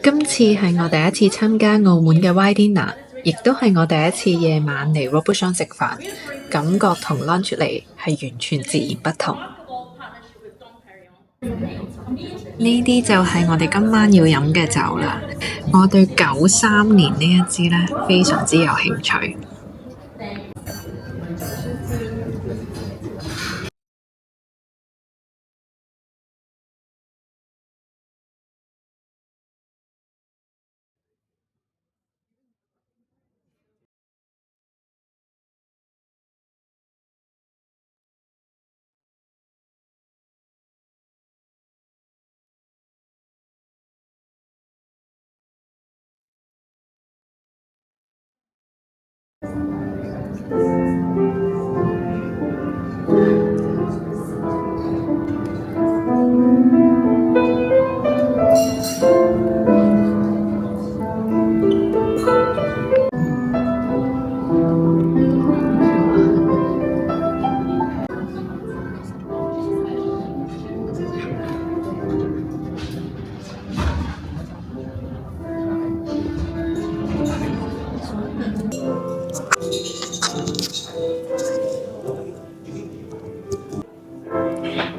今次係我第一次參加澳門嘅 Y Dinner，亦都係我第一次夜晚嚟 Robuchon 食飯，感覺同 lunch 嚟係完全自然不同。呢啲就係我哋今晚要飲嘅酒啦。我對93年呢一支呢非常之有興趣。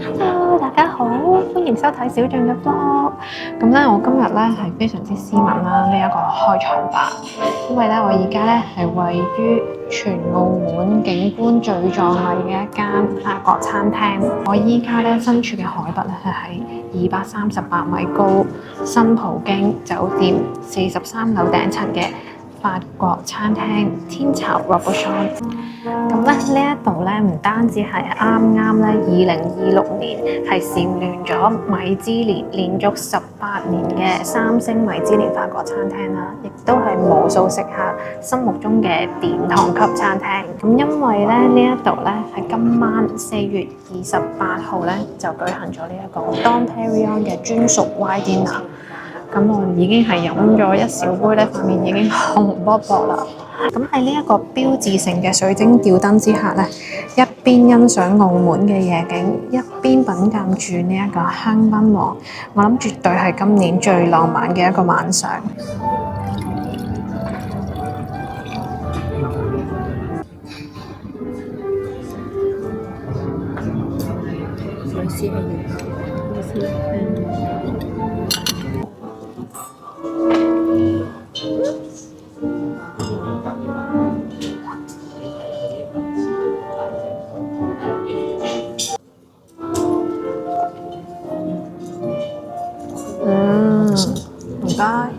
Hello，大家好，歡迎收睇小象嘅 vlog。咁咧，我今日咧係非常之斯文啦，呢一個開場白，因為咧我而家咧係位於全澳門景觀最壯麗嘅一間法國餐廳。我依家咧身處嘅海拔咧係238米高，新葡京酒店43樓頂層嘅法國餐廳天巢 Robuchon。咁咧呢一度咧唔單止係啱啱咧2026年係蟬聯咗米芝蓮連續18年嘅3星米芝蓮法國餐廳啦，亦都係無數食客心目中嘅殿堂級餐廳。咁因為咧呢一度咧係今晚4月28號咧就舉行咗呢一個 Dom Perignon 嘅專屬 Y Dinner。咁我已經係飲咗一小杯咧，塊面已經紅卜卜啦。咁喺呢一個標誌性嘅水晶吊燈之下咧，一邊欣賞澳門嘅夜景，一邊品鑑住呢一個香檳王，我諗絕對係今年最浪漫嘅一個晚上。唔該。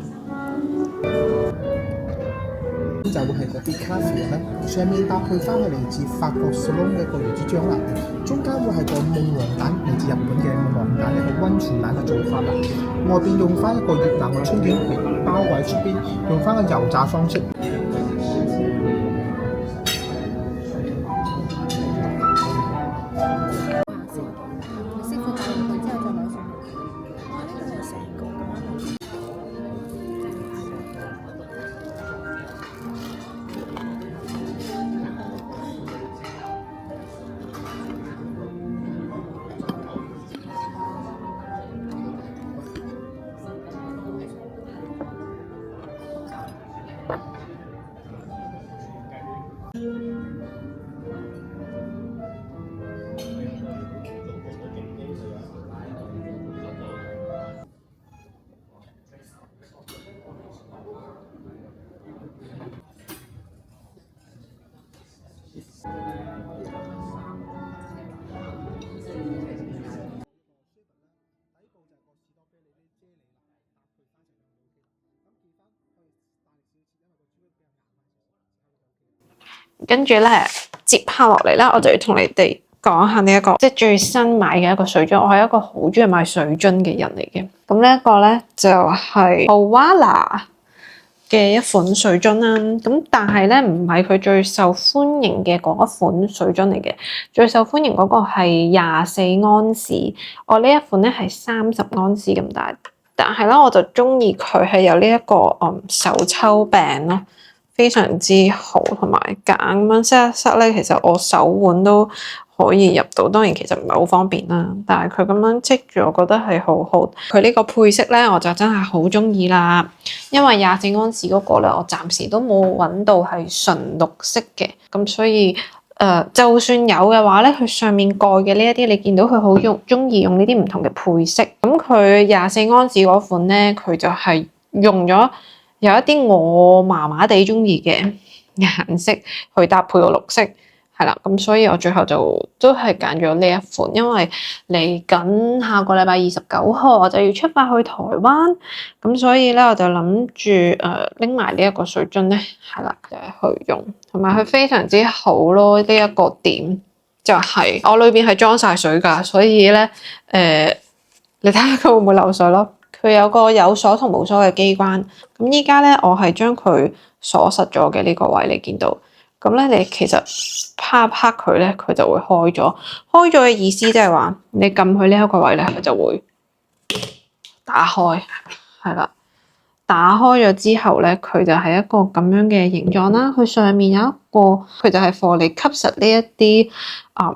就會係嗰啲咖啡咧，上面搭配翻係嚟自法國 Salon 嘅一個椰子醬啦，中間會係個夢王蛋嚟自日本嘅夢王蛋，一個溫泉蛋嘅做法啦。外邊用翻一個越南嘅春卷皮包圍出邊，用翻個油炸方式。跟住咧，接下落嚟咧，我就要同你哋講下呢一個即係最新買嘅一個水樽。我係一個好中意買水樽嘅人嚟嘅。咁呢一個咧就係 Owala 嘅一款水樽啦。咁但係咧唔係佢最受歡迎嘅嗰一款水樽嚟嘅。最受歡迎嗰個係24安士，我呢一款咧係30安士咁大。但係咧我就中意佢係有呢一個手抽柄咯。非常之好，同埋夾硬咁樣塞一塞咧，其實我手腕都可以入到。當然其實唔係好方便啦，但係佢咁樣積住，我覺得係好好。佢呢個配色咧，我就真係好中意啦。因為24安士嗰個咧，我暫時都冇揾到係純綠色嘅，咁所以就算有嘅話咧，佢上面蓋嘅呢一啲，你見到佢好中意用呢啲唔同嘅配色。咁佢24安士嗰款咧，佢就係用咗有一啲我麻麻地中意嘅顏色去搭配個綠色，係啦。咁所以我最後就都係揀咗呢一款，因為嚟緊下個禮拜29號我就要出發去台灣，咁所以咧我就諗住拎埋呢一個水樽咧，係啦，就係去用。同埋佢非常之好咯，呢一個點就係我裏邊係裝晒水㗎，所以咧你睇下佢會唔會漏水咯？佢有個有鎖同冇鎖嘅機關，咁依家咧我係將佢鎖實咗嘅呢個位，你見到咁咧，你其實啪一啪佢咧，佢就會開咗。開咗嘅意思即係話你撳佢呢一個位咧，佢就會打開，係啦。打開咗之後咧，佢就係一個咁樣嘅形狀啦。佢上面有一個，佢就係幫你吸實呢一啲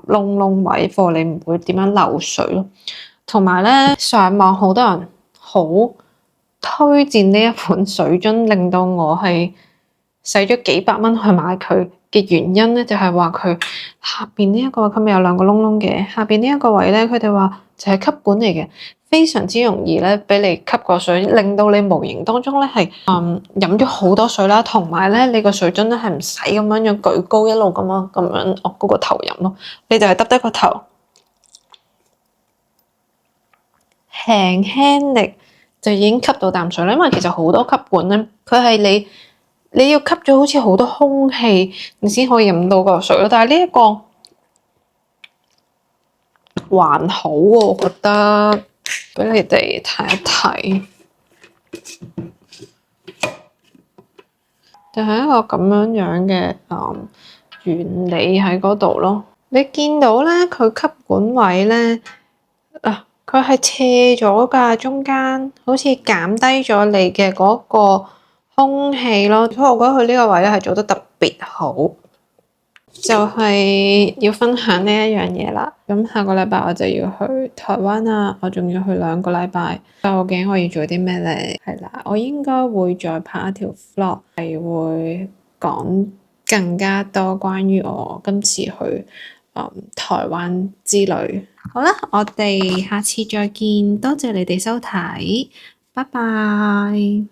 窿窿位，幫你唔會點樣漏水咯。同埋咧，上網好多人好推薦呢一款水樽，令到我係使咗幾百蚊去買佢嘅原因咧，就係話佢下邊呢一個佢咪有兩個窿窿嘅，下邊呢一個位咧，佢哋話就係吸管嚟嘅。非常之容易咧，俾你吸個水，令到你無形當中咧係飲咗好多水啦，同埋咧你個水樽咧係唔使咁樣舉高一路咁樣嗰個頭飲咯，你就係耷低個頭，輕輕力就已經吸到啖水啦。因為其實好多吸管咧，佢係你要吸咗好似好多空氣，你先可以飲到個水咯。但係呢一個還好喎，我覺得。俾你哋睇一睇，就係一個咁樣嘅原理喺嗰度咯。你見到咧，佢吸管位咧佢係斜咗㗎，中間好似減低咗你嘅嗰個空氣咯。所以我覺得佢呢個位咧係做得特別好。就係要分享呢一樣嘢啦。咁下個禮拜我就要去台灣啦，我仲要去2個禮拜。究竟我要做啲咩咧？係啦，我應該會再拍一條 vlog，係會講更加多關於我今次去台灣之旅。好啦，我哋下次再見，多謝你哋收睇，拜拜。